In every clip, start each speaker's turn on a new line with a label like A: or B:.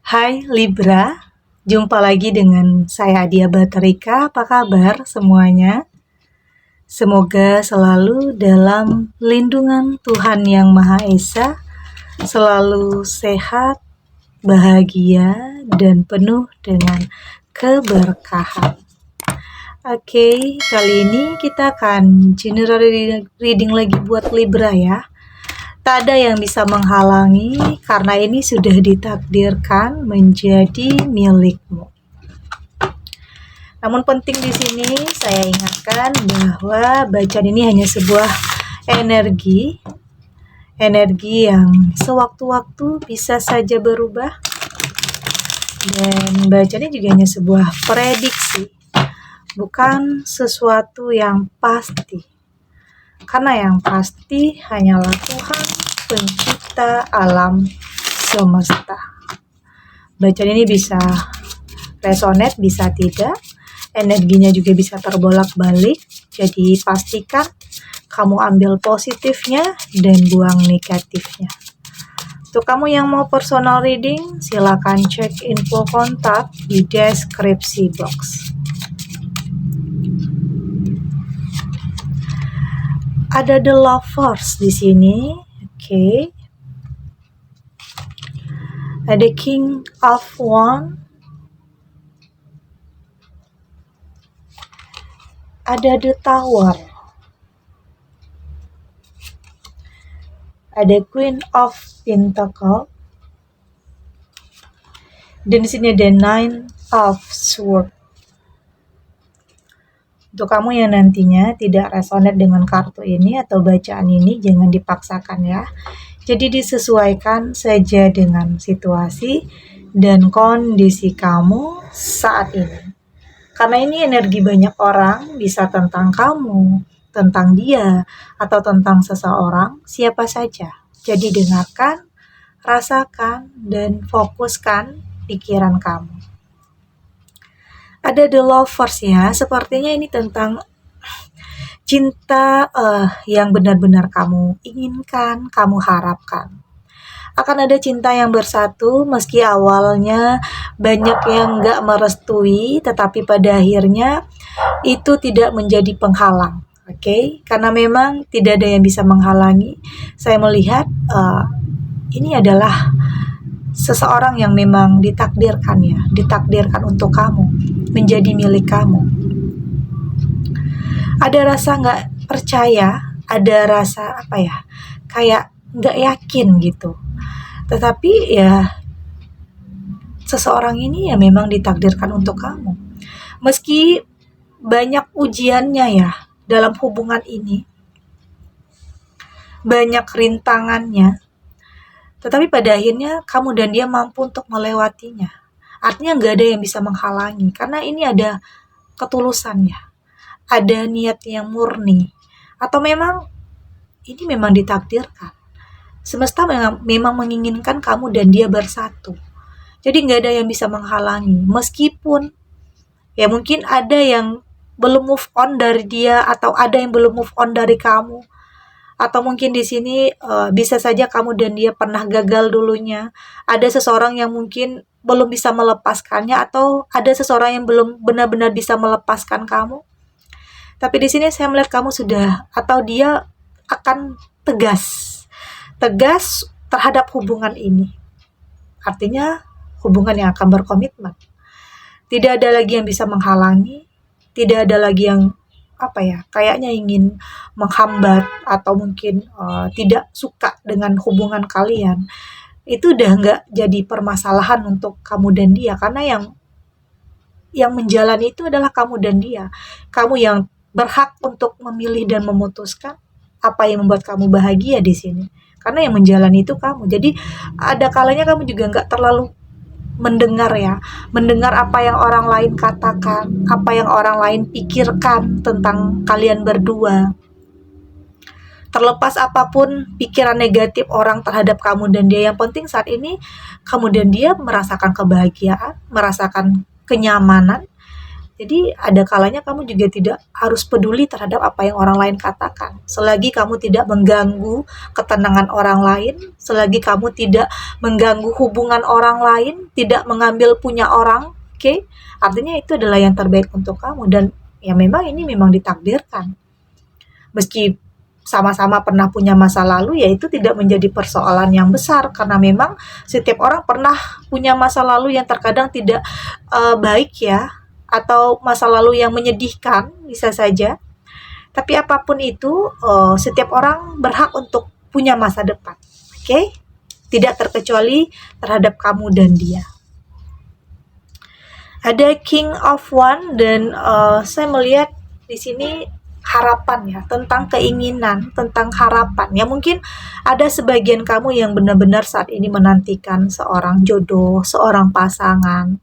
A: Hai Libra, jumpa lagi dengan saya Adia Baterika. Apa kabar semuanya? Semoga selalu dalam lindungan Tuhan Yang Maha Esa, selalu sehat, bahagia, dan penuh dengan keberkahan. Oke, kali ini kita akan general reading lagi buat Libra ya. Tak ada yang bisa menghalangi karena ini sudah ditakdirkan menjadi milikmu. Namun penting di sini saya ingatkan bahwa bacaan ini hanya sebuah energi yang sewaktu-waktu bisa saja berubah, dan bacaan ini juga hanya sebuah prediksi, bukan sesuatu yang pasti. Karena yang pasti hanyalah Tuhan, pencipta alam semesta. Bacaan ini bisa resonate, bisa tidak. Energinya juga bisa terbolak-balik. Jadi pastikan kamu ambil positifnya dan buang negatifnya. Untuk kamu yang mau personal reading, silakan cek info kontak di deskripsi box. Ada The Lovers di sini, oke. Ada King of Wands, ada The Tower, ada Queen of Pentacles, dan di sini ada Nine of Swords. Untuk kamu yang nantinya tidak resonate dengan kartu ini atau bacaan ini, jangan dipaksakan ya. Jadi disesuaikan saja dengan situasi dan kondisi kamu saat ini. Karena ini energi banyak orang, bisa tentang kamu, tentang dia, atau tentang seseorang, siapa saja. Jadi dengarkan, rasakan, dan fokuskan pikiran kamu. Ada The Lovers ya, sepertinya ini tentang cinta yang benar-benar kamu inginkan, kamu harapkan. Akan ada cinta yang bersatu meski awalnya banyak yang gak merestui, tetapi pada akhirnya itu tidak menjadi penghalang. Oke, karena memang tidak ada yang bisa menghalangi. Saya melihat ini adalah seseorang yang memang ditakdirkan untuk kamu, menjadi milik kamu. Ada rasa gak percaya, ada rasa kayak gak yakin gitu. Tetapi ya seseorang ini ya memang ditakdirkan untuk kamu. Meski banyak ujiannya ya dalam hubungan ini, banyak rintangannya, tetapi pada akhirnya kamu dan dia mampu untuk melewatinya. Artinya gak ada yang bisa menghalangi, karena ini ada ketulusan ya, ada niat yang murni, atau memang ini memang ditakdirkan. Semesta memang menginginkan kamu dan dia bersatu. Jadi gak ada yang bisa menghalangi, meskipun ya mungkin ada yang belum move on dari dia, atau ada yang belum move on dari kamu. Atau mungkin di sini bisa saja kamu dan dia pernah gagal dulunya. Ada seseorang yang mungkin belum bisa melepaskannya, atau ada seseorang yang belum benar-benar bisa melepaskan kamu. Tapi di sini saya melihat kamu sudah, atau dia akan tegas terhadap hubungan ini. Artinya hubungan yang akan berkomitmen. Tidak ada lagi yang bisa menghalangi, tidak ada lagi yang kayaknya ingin menghambat atau mungkin tidak suka dengan hubungan kalian. Itu udah nggak jadi permasalahan untuk kamu dan dia, karena yang menjalani itu adalah kamu dan dia. Kamu yang berhak untuk memilih dan memutuskan apa yang membuat kamu bahagia di sini. Karena yang menjalani itu kamu. Jadi ada kalanya kamu juga nggak terlalu mendengar apa yang orang lain katakan, apa yang orang lain pikirkan tentang kalian berdua. Terlepas apapun pikiran negatif orang terhadap kamu dan dia, yang penting saat ini kamu dan dia merasakan kebahagiaan, merasakan kenyamanan, Jadi ada kalanya kamu juga tidak harus peduli terhadap apa yang orang lain katakan. Selagi kamu tidak mengganggu ketenangan orang lain, selagi kamu tidak mengganggu hubungan orang lain, tidak mengambil punya orang, oke? Artinya itu adalah yang terbaik untuk kamu dan ya memang ini memang ditakdirkan. Meski sama-sama pernah punya masa lalu, ya itu tidak menjadi persoalan yang besar karena memang setiap orang pernah punya masa lalu yang terkadang tidak baik ya, atau masa lalu yang menyedihkan bisa saja. Tapi apapun itu, setiap orang berhak untuk punya masa depan. Oke? Tidak terkecuali terhadap kamu dan dia. Ada King of One dan saya melihat di sini harapan ya, tentang keinginan, tentang harapan. Ya mungkin ada sebagian kamu yang benar-benar saat ini menantikan seorang jodoh, seorang pasangan.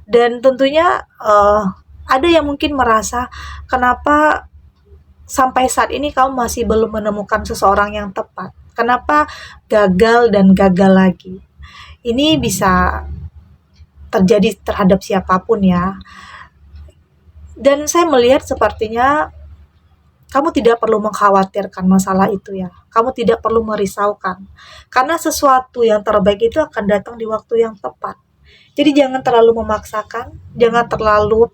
A: Dan tentunya ada yang mungkin merasa kenapa sampai saat ini kamu masih belum menemukan seseorang yang tepat. Kenapa gagal dan gagal lagi? Ini bisa terjadi terhadap siapapun ya. Dan saya melihat sepertinya kamu tidak perlu mengkhawatirkan masalah itu ya. Kamu tidak perlu merisaukan. Karena sesuatu yang terbaik itu akan datang di waktu yang tepat. Jadi jangan terlalu memaksakan, jangan terlalu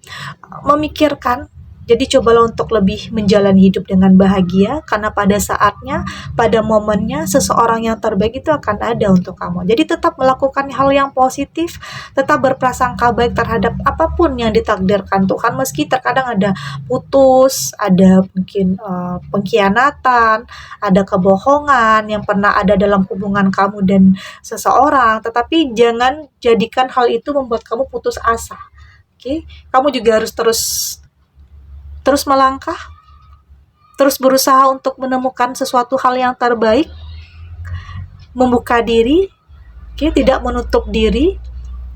A: memikirkan. Jadi cobalah untuk lebih menjalani hidup dengan bahagia, karena pada saatnya, pada momennya, seseorang yang terbaik itu akan ada untuk kamu. Jadi tetap melakukan hal yang positif, tetap berprasangka baik terhadap apapun yang ditakdirkan Tuhan, meski terkadang ada putus, ada mungkin pengkhianatan, ada kebohongan yang pernah ada dalam hubungan kamu dan seseorang, tetapi jangan jadikan hal itu membuat kamu putus asa. Oke, kamu juga harus terus melangkah, terus berusaha untuk menemukan sesuatu hal yang terbaik, membuka diri, oke, tidak menutup diri.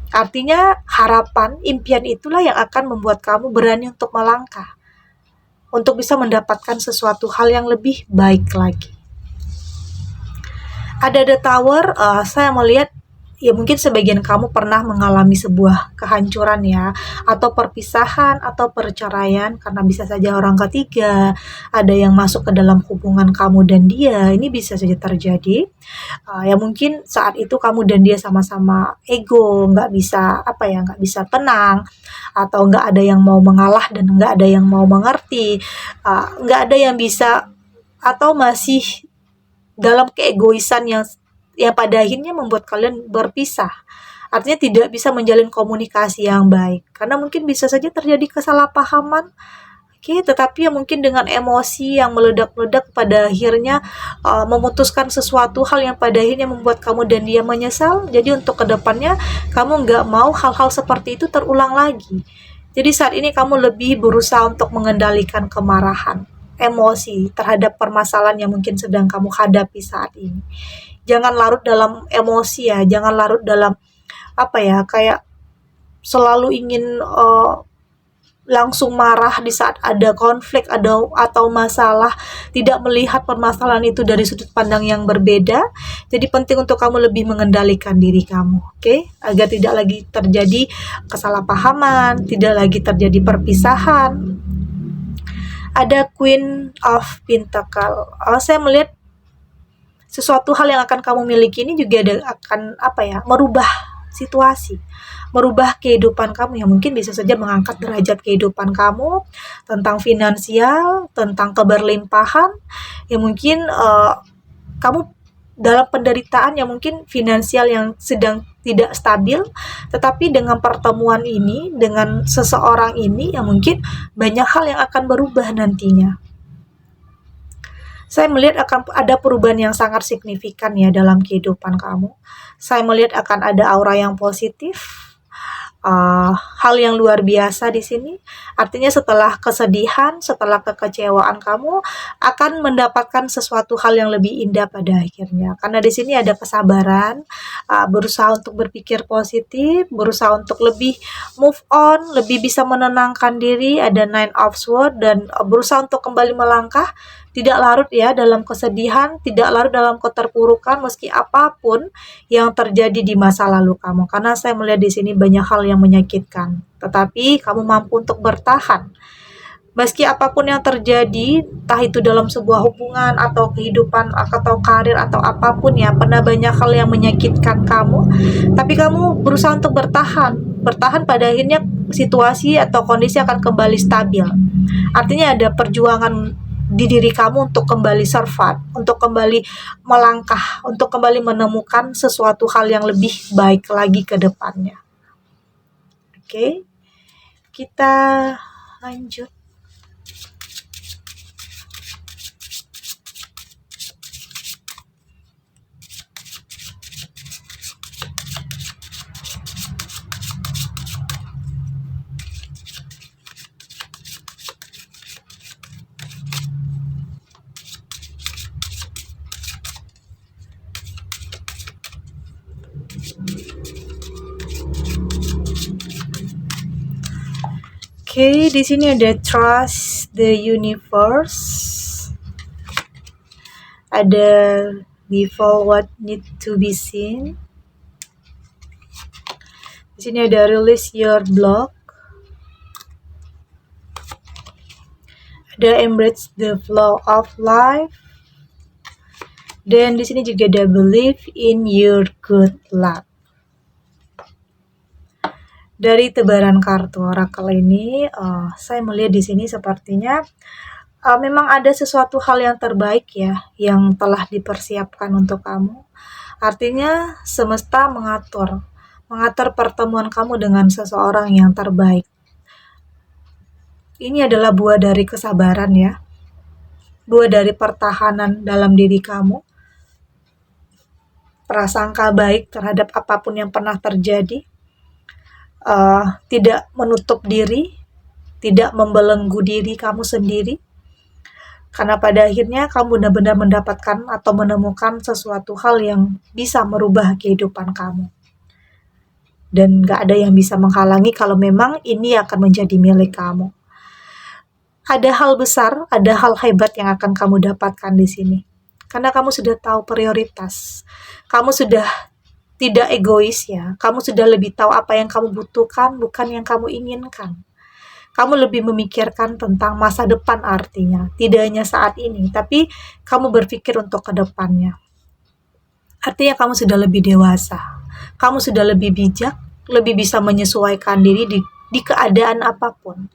A: Artinya harapan, impian itulah yang akan membuat kamu berani untuk melangkah, untuk bisa mendapatkan sesuatu hal yang lebih baik lagi. Ada The Tower, saya melihat ya mungkin sebagian kamu pernah mengalami sebuah kehancuran ya, atau perpisahan atau perceraian karena bisa saja orang ketiga, ada yang masuk ke dalam hubungan kamu dan dia, ini bisa saja terjadi. Ya mungkin saat itu kamu dan dia sama-sama ego, nggak bisa tenang, atau nggak ada yang mau mengalah dan nggak ada yang mau mengerti, nggak ada yang bisa, atau masih dalam keegoisan yang pada akhirnya membuat kalian berpisah. Artinya tidak bisa menjalin komunikasi yang baik. Karena mungkin bisa saja terjadi kesalahpahaman. Oke, tetapi ya mungkin dengan emosi yang meledak-ledak pada akhirnya memutuskan sesuatu hal yang pada akhirnya membuat kamu dan dia menyesal. Jadi untuk kedepannya kamu nggak mau hal-hal seperti itu terulang lagi. Jadi saat ini kamu lebih berusaha untuk mengendalikan kemarahan, emosi terhadap permasalahan yang mungkin sedang kamu hadapi saat ini. Jangan larut dalam emosi ya, jangan larut dalam kayak selalu ingin langsung marah di saat ada konflik atau masalah, tidak melihat permasalahan itu dari sudut pandang yang berbeda. Jadi penting untuk kamu lebih mengendalikan diri kamu, oke? Agar tidak lagi terjadi kesalahpahaman, tidak lagi terjadi perpisahan. Ada Queen of Pentacle. Saya melihat sesuatu hal yang akan kamu miliki ini juga akan merubah situasi, merubah kehidupan kamu, yang mungkin bisa saja mengangkat derajat kehidupan kamu, tentang finansial, tentang keberlimpahan. Ya mungkin kamu dalam penderitaan yang mungkin finansial yang sedang tidak stabil, tetapi dengan pertemuan ini, dengan seseorang ini, yang mungkin banyak hal yang akan berubah nantinya. Saya melihat akan ada perubahan yang sangat signifikan ya dalam kehidupan kamu. Saya melihat akan ada aura yang positif, hal yang luar biasa di sini. Artinya setelah kesedihan, setelah kekecewaan, kamu akan mendapatkan sesuatu hal yang lebih indah pada akhirnya. Karena di sini ada kesabaran, berusaha untuk berpikir positif, berusaha untuk lebih move on, lebih bisa menenangkan diri. Ada Nine of Swords dan berusaha untuk kembali melangkah Tidak larut ya dalam kesedihan, tidak larut dalam keterpurukan meski apapun yang terjadi di masa lalu kamu. Karena saya melihat di sini banyak hal yang menyakitkan, tetapi kamu mampu untuk bertahan. Meski apapun yang terjadi, entah itu dalam sebuah hubungan atau kehidupan atau karir atau apapun ya, pernah banyak hal yang menyakitkan kamu, tapi kamu berusaha untuk bertahan. Bertahan pada akhirnya situasi atau kondisi akan kembali stabil. Artinya ada perjuangan di diri kamu untuk kembali survive, untuk kembali melangkah, untuk kembali menemukan sesuatu hal yang lebih baik lagi ke depannya. Oke, kita lanjut. Oke, di sini ada trust the universe. Ada before what need to be seen. Di sini ada release your block. Ada embrace the flow of life. Dan di sini juga ada believe in your good luck. Dari tebaran kartu oracle ini, saya melihat di sini sepertinya memang ada sesuatu hal yang terbaik ya, yang telah dipersiapkan untuk kamu. Artinya semesta mengatur pertemuan kamu dengan seseorang yang terbaik. Ini adalah buah dari kesabaran ya, buah dari pertahanan dalam diri kamu, prasangka baik terhadap apapun yang pernah terjadi. Tidak menutup diri, tidak membelenggu diri kamu sendiri, karena pada akhirnya kamu benar-benar mendapatkan atau menemukan sesuatu hal yang bisa merubah kehidupan kamu, dan gak ada yang bisa menghalangi kalau memang ini akan menjadi milik kamu. Ada hal besar, ada hal hebat yang akan kamu dapatkan di sini, karena kamu sudah tahu prioritas, kamu sudah tidak egois ya, kamu sudah lebih tahu apa yang kamu butuhkan, bukan yang kamu inginkan. Kamu lebih memikirkan tentang masa depan artinya, tidak hanya saat ini, tapi kamu berpikir untuk ke depannya. Artinya kamu sudah lebih dewasa, kamu sudah lebih bijak, lebih bisa menyesuaikan diri di keadaan apapun.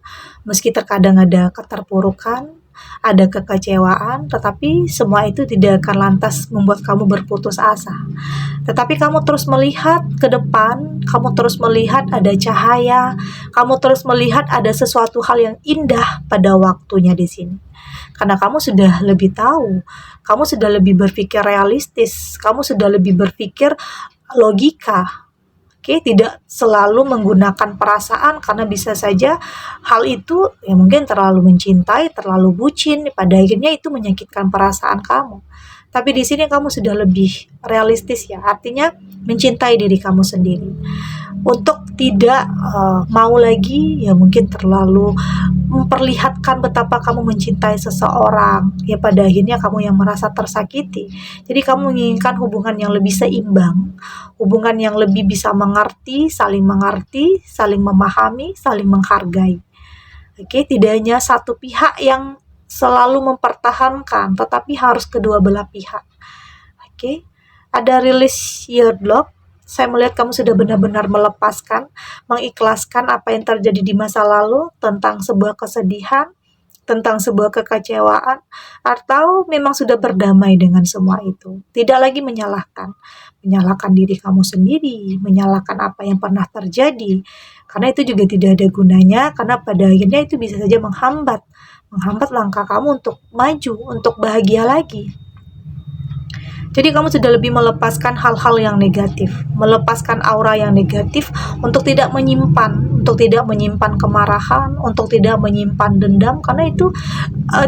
A: Meski terkadang ada keterpurukan, ada kekecewaan, tetapi semua itu tidak akan lantas membuat kamu berputus asa. Tetapi kamu terus melihat ke depan, kamu terus melihat ada cahaya, kamu terus melihat ada sesuatu hal yang indah pada waktunya di sini. Karena kamu sudah lebih tahu, kamu sudah lebih berpikir realistis, kamu sudah lebih berpikir logika. Oke, tidak selalu menggunakan perasaan, karena bisa saja hal itu ya mungkin terlalu mencintai, terlalu bucin, pada akhirnya itu menyakitkan perasaan kamu. Tapi di sini kamu sudah lebih realistis ya, artinya mencintai diri kamu sendiri. Untuk tidak mau lagi ya mungkin terlalu memperlihatkan betapa kamu mencintai seseorang, ya pada akhirnya kamu yang merasa tersakiti. Jadi kamu menginginkan hubungan yang lebih seimbang, hubungan yang lebih bisa mengerti, saling memahami, saling menghargai. Oke, tidak hanya satu pihak yang selalu mempertahankan, tetapi harus kedua belah pihak. Oke, ada release your block. Saya melihat kamu sudah benar-benar melepaskan, mengikhlaskan apa yang terjadi di masa lalu, tentang sebuah kesedihan, tentang sebuah kekecewaan, atau memang sudah berdamai dengan semua itu. Tidak lagi menyalahkan diri kamu sendiri, menyalahkan apa yang pernah terjadi, karena itu juga tidak ada gunanya, karena pada akhirnya itu bisa saja menghambat langkah kamu untuk maju, untuk bahagia lagi. Jadi kamu sudah lebih melepaskan hal-hal yang negatif, melepaskan aura yang negatif, untuk tidak menyimpan kemarahan, untuk tidak menyimpan dendam, karena itu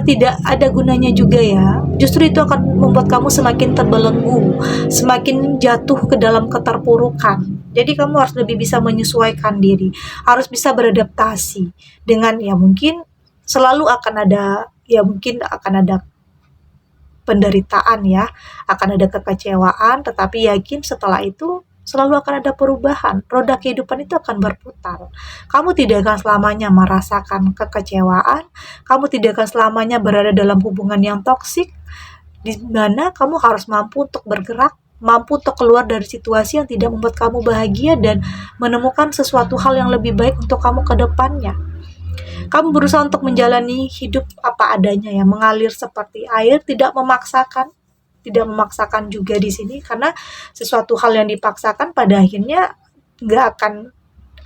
A: tidak ada gunanya juga ya. Justru itu akan membuat kamu semakin terbelenggu, semakin jatuh ke dalam keterpurukan. Jadi kamu harus lebih bisa menyesuaikan diri, harus bisa beradaptasi dengan ya mungkin selalu akan ada penderitaan ya, akan ada kekecewaan, tetapi yakin setelah itu selalu akan ada perubahan. Roda kehidupan itu akan berputar. Kamu tidak akan selamanya merasakan kekecewaan, kamu tidak akan selamanya berada dalam hubungan yang toksik, di mana kamu harus mampu untuk bergerak, mampu untuk keluar dari situasi yang tidak membuat kamu bahagia dan menemukan sesuatu hal yang lebih baik untuk kamu ke depannya. Kamu berusaha untuk menjalani hidup apa adanya ya, mengalir seperti air, tidak memaksakan juga di sini, karena sesuatu hal yang dipaksakan pada akhirnya nggak akan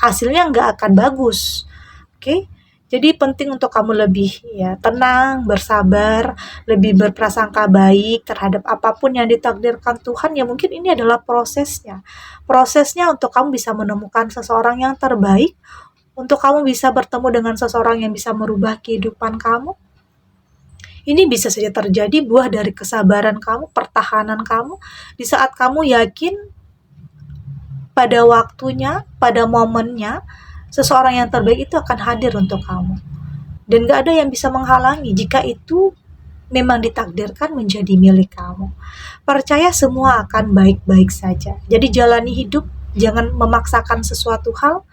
A: hasilnya nggak akan bagus. Oke, jadi penting untuk kamu lebih ya tenang, bersabar, lebih berprasangka baik terhadap apapun yang ditakdirkan Tuhan. Ya mungkin ini adalah prosesnya untuk kamu bisa menemukan seseorang yang terbaik, untuk kamu bisa bertemu dengan seseorang yang bisa merubah kehidupan kamu. Ini bisa saja terjadi buah dari kesabaran kamu, pertahanan kamu, di saat kamu yakin pada waktunya, pada momennya, seseorang yang terbaik itu akan hadir untuk kamu. Dan gak ada yang bisa menghalangi jika itu memang ditakdirkan menjadi milik kamu. Percaya semua akan baik-baik saja. Jadi jalani hidup, jangan memaksakan sesuatu hal.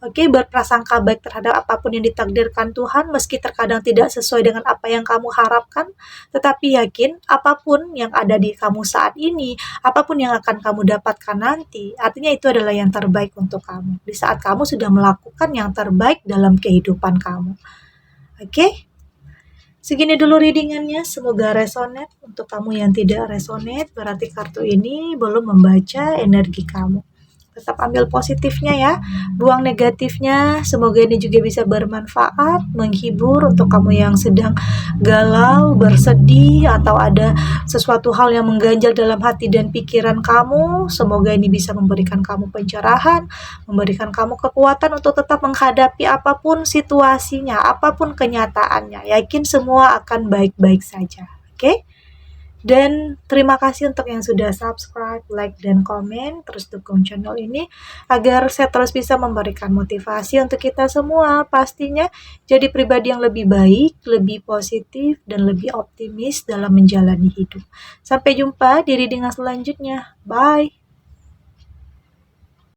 A: Oke, berprasangka baik terhadap apapun yang ditakdirkan Tuhan, meski terkadang tidak sesuai dengan apa yang kamu harapkan, tetapi yakin apapun yang ada di kamu saat ini, apapun yang akan kamu dapatkan nanti, artinya itu adalah yang terbaik untuk kamu. Di saat kamu sudah melakukan yang terbaik dalam kehidupan kamu. Oke? Segini dulu readingannya, semoga resonate. Untuk kamu yang tidak resonate, berarti kartu ini belum membaca energi kamu. Tetap ambil positifnya ya, buang negatifnya. Semoga ini juga bisa bermanfaat, menghibur untuk kamu yang sedang galau, bersedih, atau ada sesuatu hal yang mengganjal dalam hati dan pikiran kamu. Semoga ini bisa memberikan kamu pencerahan, memberikan kamu kekuatan untuk tetap menghadapi apapun situasinya, apapun kenyataannya. Yakin semua akan baik-baik saja. Oke? Dan terima kasih untuk yang sudah subscribe, like, dan komen. Terus dukung channel ini agar saya terus bisa memberikan motivasi untuk kita semua. Pastinya jadi pribadi yang lebih baik, lebih positif, dan lebih optimis dalam menjalani hidup. Sampai jumpa di reading selanjutnya. Bye!